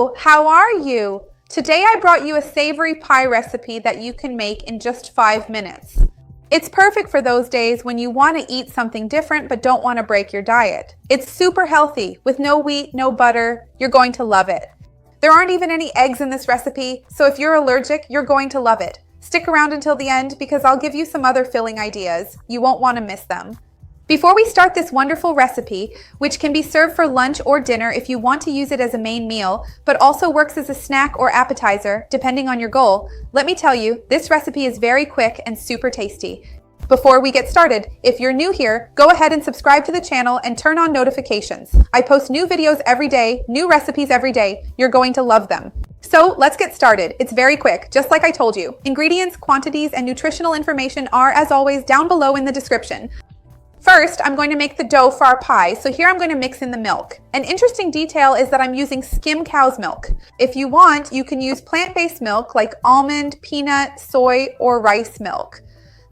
Hello, how are you? Today I brought you a savory pie recipe that you can make in just 5 minutes. It's perfect for those days when you want to eat something different but don't want to break your diet. It's super healthy with no wheat, no butter. You're going to love it. There aren't even any eggs in this recipe, so if you're allergic, you're going to love it. Stick around until the end because I'll give you some other filling ideas. You won't want to miss them. Before we start this wonderful recipe, which can be served for lunch or dinner if you want to use it as a main meal, but also works as a snack or appetizer, depending on your goal, let me tell you, this recipe is very quick and super tasty. Before we get started, if you're new here, go ahead and subscribe to the channel and turn on notifications. I post new videos every day, new recipes every day. You're going to love them. So let's get started. It's very quick, just like I told you. Ingredients, quantities, and nutritional information are, as always, down below in the description. First, I'm going to make the dough for our pie, so here I'm going to mix in the milk. An interesting detail is that I'm using skim cow's milk. If you want, you can use plant-based milk like almond, peanut, soy, or rice milk.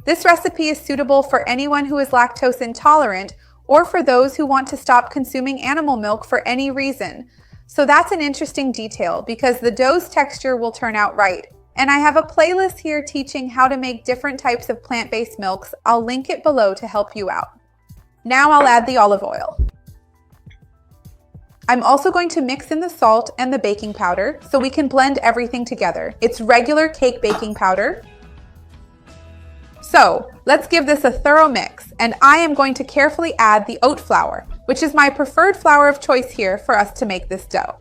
This recipe is suitable for anyone who is lactose intolerant or for those who want to stop consuming animal milk for any reason. So that's an interesting detail because the dough's texture will turn out right. And I have a playlist here teaching how to make different types of plant-based milks. I'll link it below to help you out. Now I'll add the olive oil. I'm also going to mix in the salt and the baking powder so we can blend everything together. It's regular cake baking powder. So let's give this a thorough mix, and I am going to carefully add the oat flour, which is my preferred flour of choice here for us to make this dough.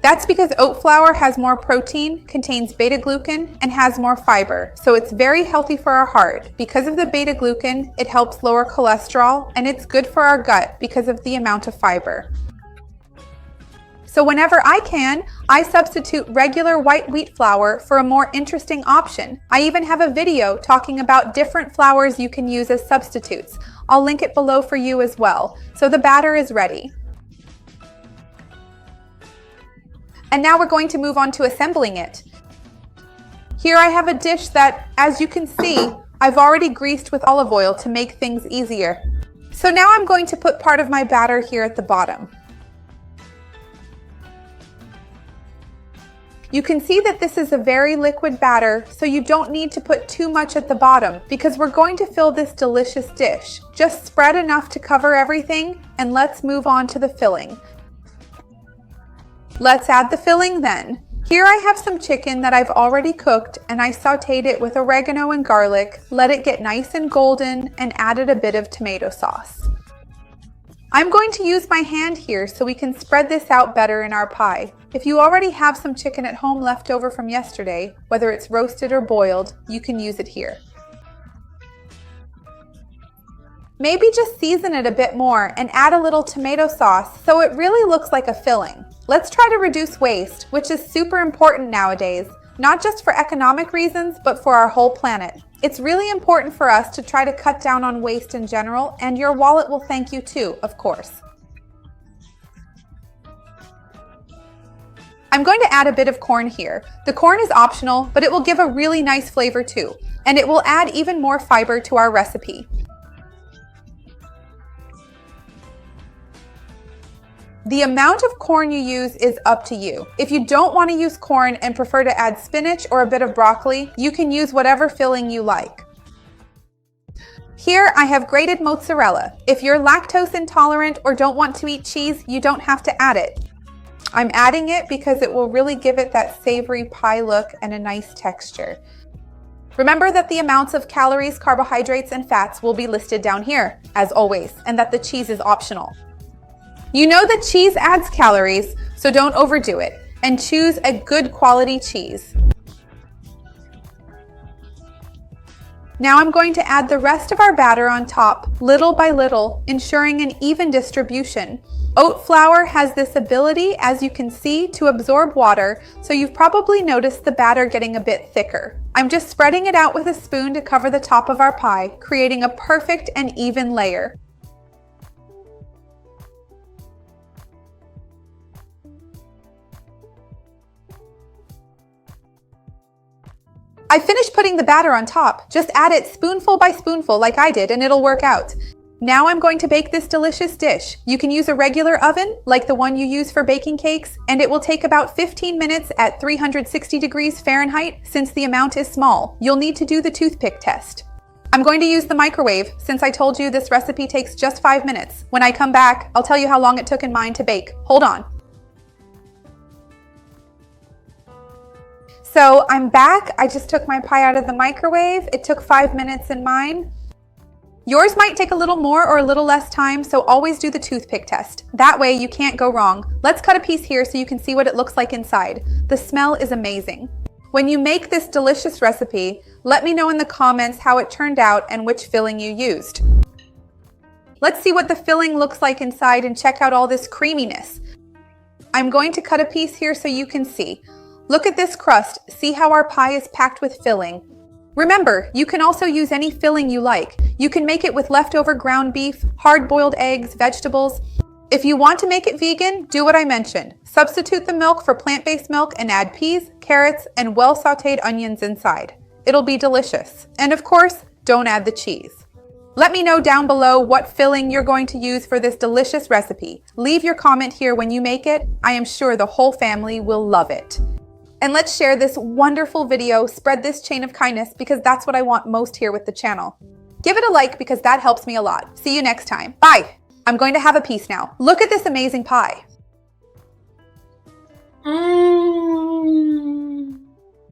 That's because oat flour has more protein, contains beta-glucan, and has more fiber, so it's very healthy for our heart. Because of the beta-glucan, it helps lower cholesterol, and it's good for our gut because of the amount of fiber. So whenever I can, I substitute regular white wheat flour for a more interesting option. I even have a video talking about different flours you can use as substitutes. I'll link it below for you as well. So the batter is ready. And now we're going to move on to assembling it. Here I have a dish that, as you can see, I've already greased with olive oil to make things easier. So now I'm going to put part of my batter here at the bottom. You can see that this is a very liquid batter, so you don't need to put too much at the bottom because we're going to fill this delicious dish. Just spread enough to cover everything, and let's move on to the filling. Let's add the filling then. Here I have some chicken that I've already cooked, and I sauteed it with oregano and garlic, let it get nice and golden, and added a bit of tomato sauce. I'm going to use my hand here so we can spread this out better in our pie. If you already have some chicken at home left over from yesterday, whether it's roasted or boiled, you can use it here. Maybe just season it a bit more and add a little tomato sauce so it really looks like a filling. Let's try to reduce waste, which is super important nowadays, not just for economic reasons, but for our whole planet. It's really important for us to try to cut down on waste in general, and your wallet will thank you too, of course. I'm going to add a bit of corn here. The corn is optional, but it will give a really nice flavor too, and it will add even more fiber to our recipe. The amount of corn you use is up to you. If you don't want to use corn and prefer to add spinach or a bit of broccoli, you can use whatever filling you like. Here I have grated mozzarella. If you're lactose intolerant or don't want to eat cheese, you don't have to add it. I'm adding it because it will really give it that savory pie look and a nice texture. Remember that the amounts of calories, carbohydrates, and fats will be listed down here, as always, and that the cheese is optional. You know that cheese adds calories, so don't overdo it, and choose a good quality cheese. Now I'm going to add the rest of our batter on top, little by little, ensuring an even distribution. Oat flour has this ability, as you can see, to absorb water, so you've probably noticed the batter getting a bit thicker. I'm just spreading it out with a spoon to cover the top of our pie, creating a perfect and even layer. I finished putting the batter on top. Just add it spoonful by spoonful like I did and it'll work out. Now I'm going to bake this delicious dish. You can use a regular oven, like the one you use for baking cakes, and it will take about 15 minutes at 360 degrees Fahrenheit since the amount is small. You'll need to do the toothpick test. I'm going to use the microwave since I told you this recipe takes just 5 minutes. When I come back, I'll tell you how long it took in mine to bake. Hold on. So I'm back. I just took my pie out of the microwave. It took 5 minutes in mine. Yours might take a little more or a little less time, so always do the toothpick test. That way you can't go wrong. Let's cut a piece here so you can see what it looks like inside. The smell is amazing. When you make this delicious recipe, let me know in the comments how it turned out and which filling you used. Let's see what the filling looks like inside and check out all this creaminess. I'm going to cut a piece here so you can see. Look at this crust. See how our pie is packed with filling. Remember, you can also use any filling you like. You can make it with leftover ground beef, hard-boiled eggs, vegetables. If you want to make it vegan, do what I mentioned. Substitute the milk for plant-based milk and add peas, carrots, and well-sauteed onions inside. It'll be delicious. And of course, don't add the cheese. Let me know down below what filling you're going to use for this delicious recipe. Leave your comment here when you make it. I am sure the whole family will love it. And let's share this wonderful video, spread this chain of kindness, because that's what I want most here with the channel. Give it a like because that helps me a lot. See you next time. Bye. I'm going to have a piece now. Look at this amazing pie.